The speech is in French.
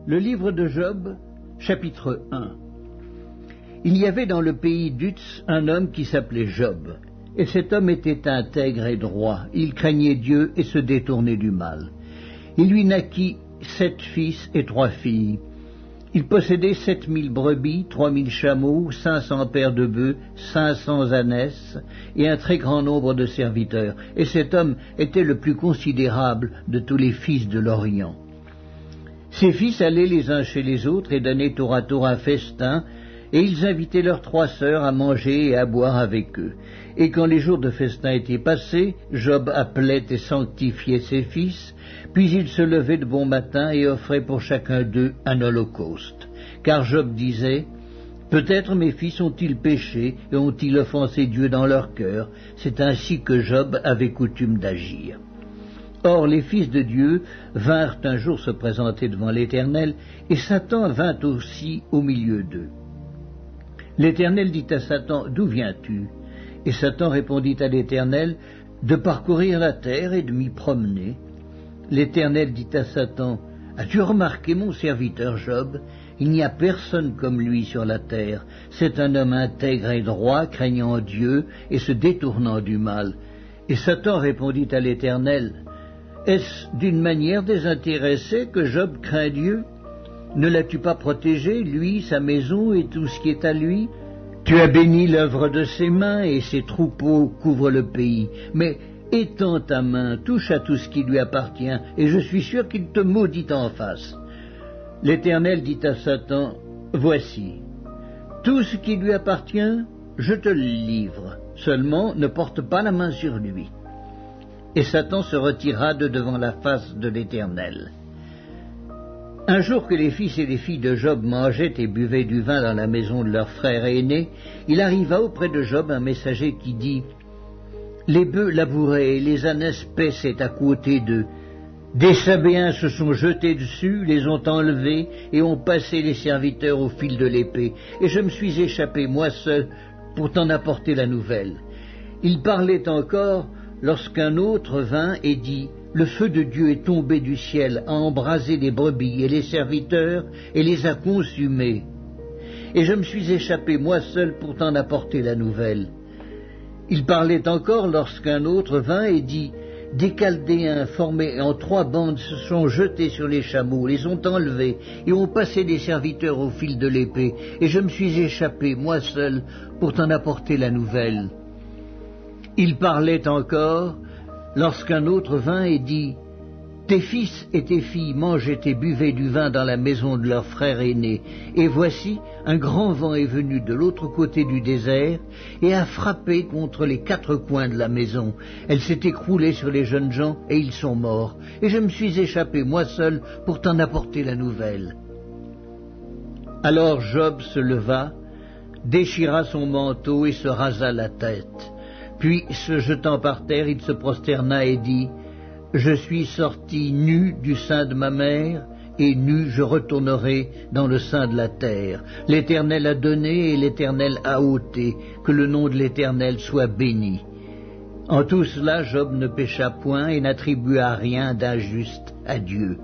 Le livre de Job, chapitre 1. Il y avait dans le pays d'Uz un homme qui s'appelait Job, et cet homme était intègre et droit, il craignait Dieu et se détournait du mal. Il lui naquit 7 fils et 3 filles. Il possédait 7000 brebis, 3000 chameaux, 500 paires de bœufs, 500 ânesses, et un très grand nombre de serviteurs, et cet homme était le plus considérable de tous les fils de l'Orient. Ses fils allaient les uns chez les autres et donnaient tour à tour un festin, et ils invitaient leurs 3 sœurs à manger et à boire avec eux. Et quand les jours de festin étaient passés, Job appelait et sanctifiait ses fils, puis il se levait de bon matin et offrait pour chacun d'eux un holocauste. Car Job disait, « Peut-être mes fils ont-ils péché et ont-ils offensé Dieu dans leur cœur ?» C'est ainsi que Job avait coutume d'agir. Or les fils de Dieu vinrent un jour se présenter devant l'Éternel, et Satan vint aussi au milieu d'eux. L'Éternel dit à Satan, « D'où viens-tu » Et Satan répondit à l'Éternel, « De parcourir la terre et de m'y promener. » L'Éternel dit à Satan, « As-tu remarqué mon serviteur Job? Il n'y a personne comme lui sur la terre. C'est un homme intègre et droit, craignant Dieu et se détournant du mal. » Et Satan répondit à l'Éternel, « Est-ce d'une manière désintéressée que Job craint Dieu? Ne l'as-tu pas protégé, lui, sa maison et tout ce qui est à lui? Tu as béni l'œuvre de ses mains et ses troupeaux couvrent le pays. Mais étends ta main, touche à tout ce qui lui appartient, et je suis sûr qu'il te maudit en face. » L'Éternel dit à Satan, « Voici, tout ce qui lui appartient, je te le livre. Seulement, ne porte pas la main sur lui. » Et Satan se retira de devant la face de l'Éternel. Un jour que les fils et les filles de Job mangeaient et buvaient du vin dans la maison de leur frère aîné, il arriva auprès de Job un messager qui dit, « Les bœufs labouraient et les ânesses paissaient à côté d'eux. Des Sabéens se sont jetés dessus, les ont enlevés et ont passé les serviteurs au fil de l'épée. Et je me suis échappé, moi seul, pour t'en apporter la nouvelle. » Il parlait encore lorsqu'un autre vint et dit, « Le feu de Dieu est tombé du ciel, a embrasé les brebis et les serviteurs, et les a consumés. Et je me suis échappé moi seul pour t'en apporter la nouvelle. » Il parlait encore lorsqu'un autre vint et dit, « Des Chaldéens formés en 3 bandes se sont jetés sur les chameaux, les ont enlevés, et ont passé les serviteurs au fil de l'épée, et je me suis échappé moi seul pour t'en apporter la nouvelle. » Il parlait encore lorsqu'un autre vint et dit, « Tes fils et tes filles mangeaient et buvaient du vin dans la maison de leur frère aîné, et voici, un grand vent est venu de l'autre côté du désert, et a frappé contre les 4 coins de la maison. Elle s'est écroulée sur les jeunes gens, et ils sont morts, et je me suis échappé moi seul pour t'en apporter la nouvelle. » Alors Job se leva, déchira son manteau et se rasa la tête. Puis, se jetant par terre, il se prosterna et dit, « Je suis sorti nu du sein de ma mère, et nu je retournerai dans le sein de la terre. L'Éternel a donné et l'Éternel a ôté, que le nom de l'Éternel soit béni. » En tout cela, Job ne pécha point et n'attribua rien d'injuste à Dieu.